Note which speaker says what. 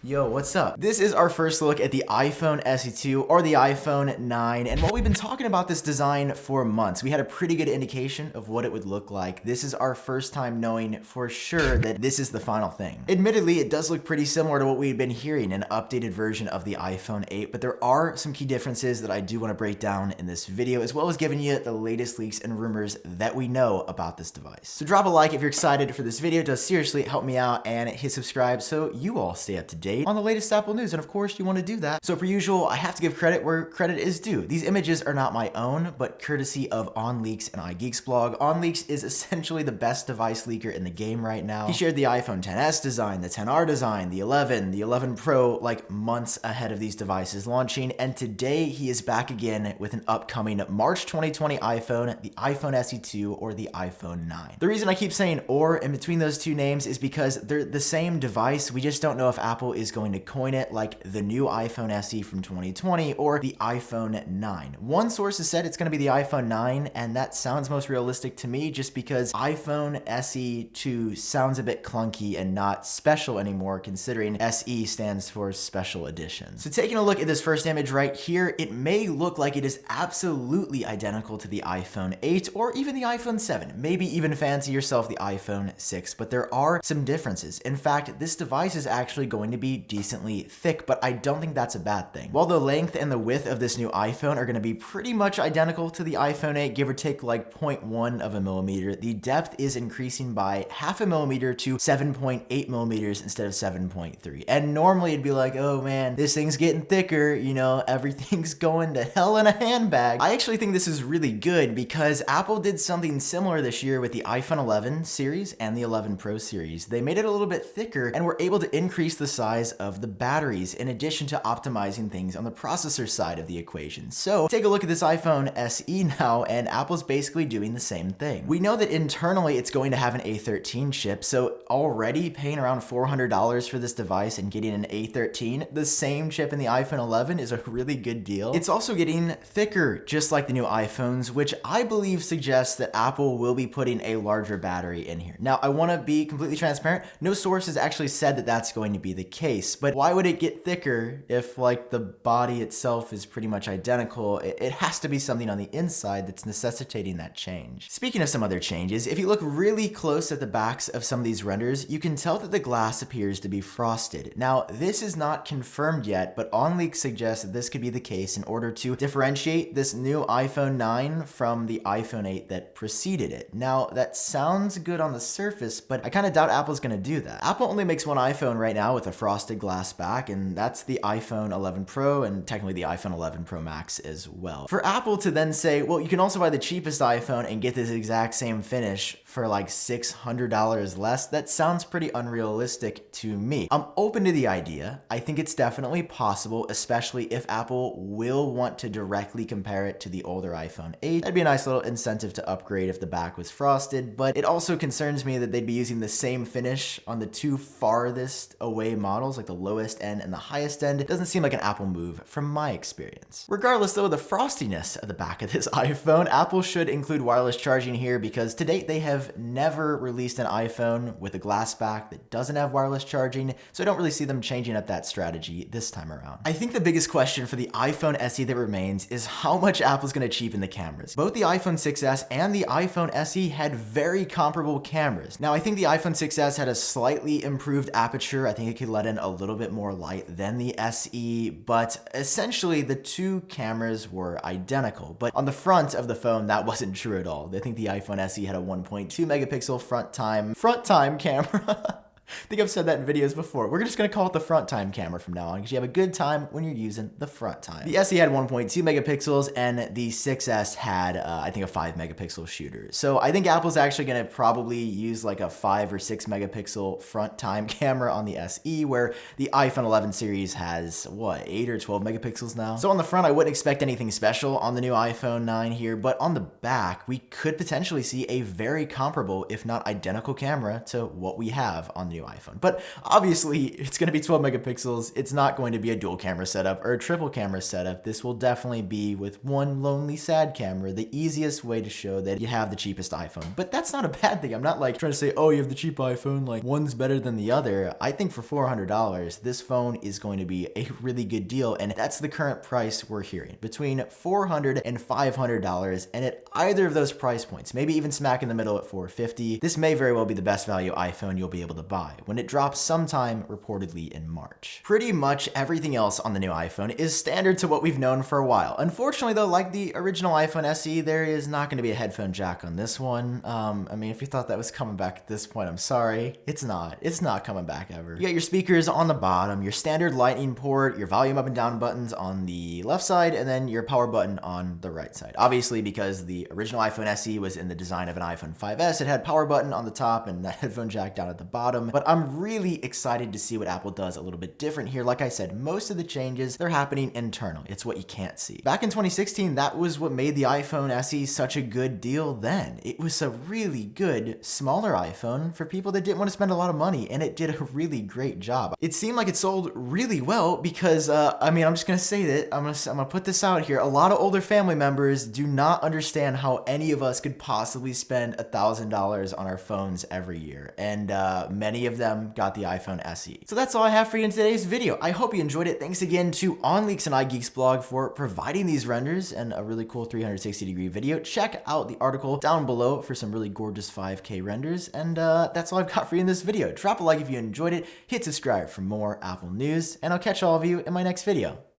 Speaker 1: Yo, what's up? This is our first look at the iPhone SE2 or the iPhone 9, and while we've been talking about this design for months, we had a pretty good indication of what it would look like. This is our first time knowing for sure that this is the final thing. Admittedly, it does look pretty similar to what we've been hearing, an updated version of the iPhone 8, but there are some key differences that I do want to break down in this video, as well as giving you the latest leaks and rumors that we know about this device. So drop a like if you're excited for this video. It does seriously help me out, and hit subscribe so you all stay up to date on the latest Apple news, and of course you want to do that. So per usual, I have to give credit where credit is due. These images are not my own, but courtesy of OnLeaks and iGeeks blog. OnLeaks is essentially the best device leaker in the game right now. He shared the iPhone XS design, the XR design, the 11 Pro like months ahead of these devices launching, and today he is back again with an upcoming March 2020 iPhone, the iPhone SE2 or the iPhone 9. The reason I keep saying "or" in between those two names is because they're the same device. We just don't know if Apple is going to coin it like the new iPhone SE from 2020 or the iPhone 9. One source has said it's going to be the iPhone 9, and that sounds most realistic to me just because iPhone SE2 sounds a bit clunky and not special anymore, considering SE stands for special edition. So taking a look at this first image right here, it may look like it is absolutely identical to the iPhone 8 or even the iPhone 7, maybe even fancy yourself the iPhone 6, but there are some differences. In fact, this device is actually going to be decently thick, but I don't think that's a bad thing. While the length and the width of this new iPhone are going to be pretty much identical to the iPhone 8, give or take like 0.1 of a millimeter, the depth is increasing by half a millimeter to 7.8 millimeters instead of 7.3. And normally it'd be like, oh man, this thing's getting thicker, you know, everything's going to hell in a handbag. I actually think this is really good because Apple did something similar this year with the iPhone 11 series and the 11 Pro series. They made it a little bit thicker and were able to increase the size of the batteries in addition to optimizing things on the processor side of the equation. So take a look at this iPhone SE now, and Apple's basically doing the same thing. We know that internally it's going to have an A13 chip, so already paying around $400 for this device and getting an A13, the same chip in the iPhone 11, is a really good deal. It's also getting thicker, just like the new iPhones, which I believe suggests that Apple will be putting a larger battery in here. Now, I want to be completely transparent. No source has actually said that that's going to be the case, but why would it get thicker if like the body itself is pretty much identical? It has to be something on the inside that's necessitating that change. Speaking of some other changes, if you look really close at the backs of some of these renders, you can tell that the glass appears to be frosted. Now, this is not confirmed yet, but OnLeaks suggests that this could be the case in order to differentiate this new iPhone 9 from the iPhone 8 that preceded it. Now, that sounds good on the surface, but I kind of doubt Apple's going to do that. Apple only makes one iPhone right now with a frosted glass back, and that's the iPhone 11 Pro and technically the iPhone 11 Pro Max as well. For Apple to then say, well, you can also buy the cheapest iPhone and get this exact same finish for like $600 less, that sounds pretty unrealistic to me. I'm open to the idea. I think it's definitely possible, especially if Apple will want to directly compare it to the older iPhone 8. That'd be a nice little incentive to upgrade if the back was frosted, but it also concerns me that they'd be using the same finish on the two farthest away models, like the lowest end and the highest end. It doesn't seem like an Apple move from my experience. Regardless though of the frostiness at the back of this iPhone, Apple should include wireless charging here because to date they have never released an iPhone with a glass back that doesn't have wireless charging, so I don't really see them changing up that strategy this time around. I think the biggest question for the iPhone SE that remains is how much Apple's going to cheapen the cameras. Both the iPhone 6s and the iPhone SE had very comparable cameras. Now, I think the iPhone 6s had a slightly improved aperture. I think it could let in a little bit more light than the SE, but essentially the two cameras were identical. But on the front of the phone, that wasn't true at all. I think the iPhone SE had a 1.2 megapixel front time camera. I think I've said that in videos before. We're just going to call it the front time camera from now on because you have a good time when you're using the front time. The SE had 1.2 megapixels and the 6S had, I think, a 5 megapixel shooter. So I think Apple's actually going to probably use like a 5 or 6 megapixel front time camera on the SE, where the iPhone 11 series has, what, 8 or 12 megapixels now? So on the front, I wouldn't expect anything special on the new iPhone 9 here, but on the back, we could potentially see a very comparable, if not identical camera to what we have on the new iPhone. But obviously, it's going to be 12 megapixels. It's not going to be a dual camera setup or a triple camera setup. This will definitely be with one lonely sad camera, the easiest way to show that you have the cheapest iPhone. But that's not a bad thing. I'm not like trying to say, oh, you have the cheap iPhone, like one's better than the other. I think for $400, this phone is going to be a really good deal, and that's the current price we're hearing, between $400 and $500. And at either of those price points, maybe even smack in the middle at $450, this may very well be the best value iPhone you'll be able to buy when it drops sometime reportedly in March. Pretty much everything else on the new iPhone is standard to what we've known for a while. Unfortunately though, like the original iPhone SE, there is not going to be a headphone jack on this one. I mean, if you thought that was coming back at this point, I'm sorry. It's not. It's not coming back ever. You got your speakers on the bottom, your standard lightning port, your volume up and down buttons on the left side, and then your power button on the right side. Obviously, because the original iPhone SE was in the design of an iPhone 5S, it had power button on the top and that headphone jack down at the bottom. But I'm really excited to see what Apple does a little bit different here. Like I said, most of the changes, they're happening internal. It's what you can't see. Back in 2016, that was what made the iPhone SE such a good deal then. It was a really good, smaller iPhone for people that didn't want to spend a lot of money, and it did a really great job. It seemed like it sold really well because, I mean, I'm just gonna say that, I'm gonna put this out here. A lot of older family members do not understand how any of us could possibly spend $1,000 on our phones every year, and many of them got the iPhone SE. So that's all I have for you in today's video. I hope you enjoyed it. Thanks again to OnLeaks and iGeeks blog for providing these renders and a really cool 360-degree video. Check out the article down below for some really gorgeous 5K renders, and that's all I've got for you in this video. Drop a like if you enjoyed it, hit subscribe for more Apple news, and I'll catch all of you in my next video.